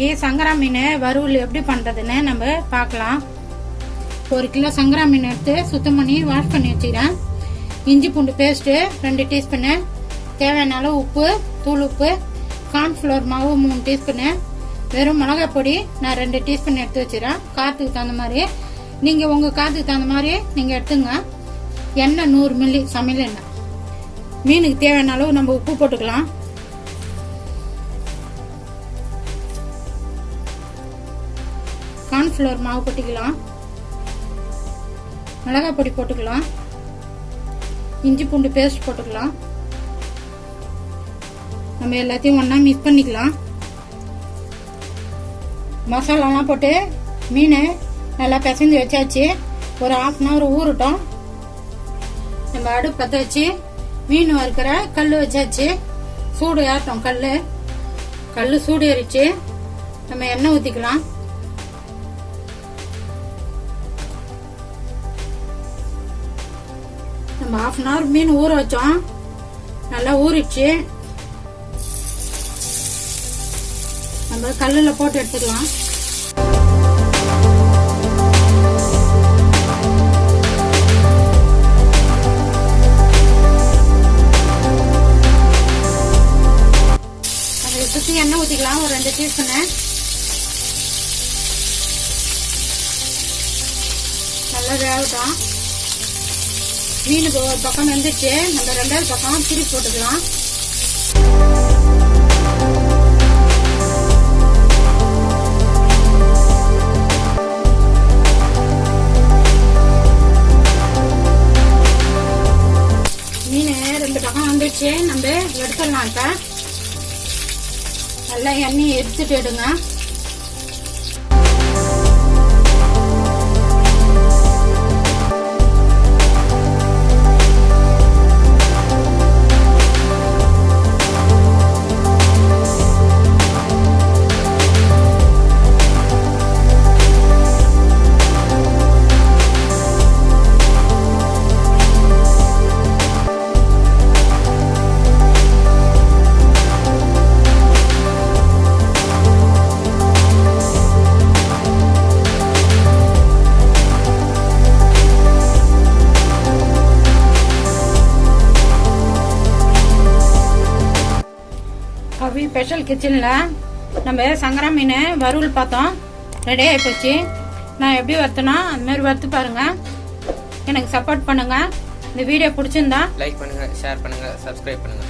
இன்னைக்கு சங்கரா மீன் வறுவல் எப்படி பண்றதுன்னு நம்ம பார்க்கலாம். 1 கிலோ சங்கரா மீன் எடுத்து சுத்தம் பண்ணி வாஷ் பண்ணி வச்சுக்கிறேன். இஞ்சி பூண்டு பேஸ்ட்டு 2 டீஸ்பூனு, தேவையான அளவு உப்பு, தூள் உப்பு, கார்ன்ஃப்ளவர் மாவு 3 டீஸ்பூனு, வெறும் மிளகாய் பொடி நான் 2 டீஸ்பூன் எடுத்து வச்சுக்கிறேன். காரத்துக்கு தகுந்த மாதிரி நீங்க உங்க காரத்துக்கு தகுந்த மாதிரி நீங்க எடுத்துங்க. எண்ணெய் 100 மில்லி சமையல் எண்ணெய். மீனுக்கு தேவையான அளவு நம்ம உப்பு போட்டுக்கலாம். கார்ன்ஃப்ளவர் மாவு போட்டுக்கலாம். மிளகாய் பொடி போட்டுக்கலாம். இஞ்சி பூண்டு பேஸ்ட் போட்டுக்கலாம். நம்ம எல்லாத்தையும் ஒண்ணா மிக்ஸ் பண்ணிக்கலாம். மசாலாலாம் போட்டு மீன் நல்லா பிசைஞ்சு வச்சாச்சு. ஒரு 1/2 hour ஊறட்டும். நம்ம அடுப்பு பற்ற வச்சு மீன் வறுக்கிற கல் வச்சாச்சு. சூடு ஏறட்டும். கல் சூடு ஏறிச்சு. நம்ம எண்ணெய் ஊற்றிக்கலாம். நம்ம 1/2 hour மீன் ஊற வச்சோம். நல்லா ஊறிச்சு. நம்ம கல்லுல போட்டு எடுத்துக்கலாம். அதை சுத்தி எண்ணெய் ஊத்திக்கலாம். ஒரு 2 டீஸ்பூனு. நல்லா வேகட்டும். மீனுக்கு ஒரு பக்கம் வெந்துச்சு. நம்ம 2வது பக்கம் திருப்பி போட்டுக்கலாம். மீன் 2 பக்கம் வந்துச்சு. நம்ம எடுத்துடலாம். இப்ப நல்லா எண்ணெய் எடுத்துட்டு எடுங்க. கவி ஸ்பெஷல் கிச்சன்ல நம்ம சங்கரா மீன் வறுவல் பார்த்தோம். ரெடி ஆகி போச்சு. நான் எப்படி வறுத்தனா அந்த மாதிரி வறுத்து பாருங்க. எனக்கு சப்போர்ட் பண்ணுங்க. இந்த வீடியோ பிடிச்சிருந்தா லைக் பண்ணுங்க, ஷேர் பண்ணுங்க, சப்ஸ்கிரைப் பண்ணுங்க.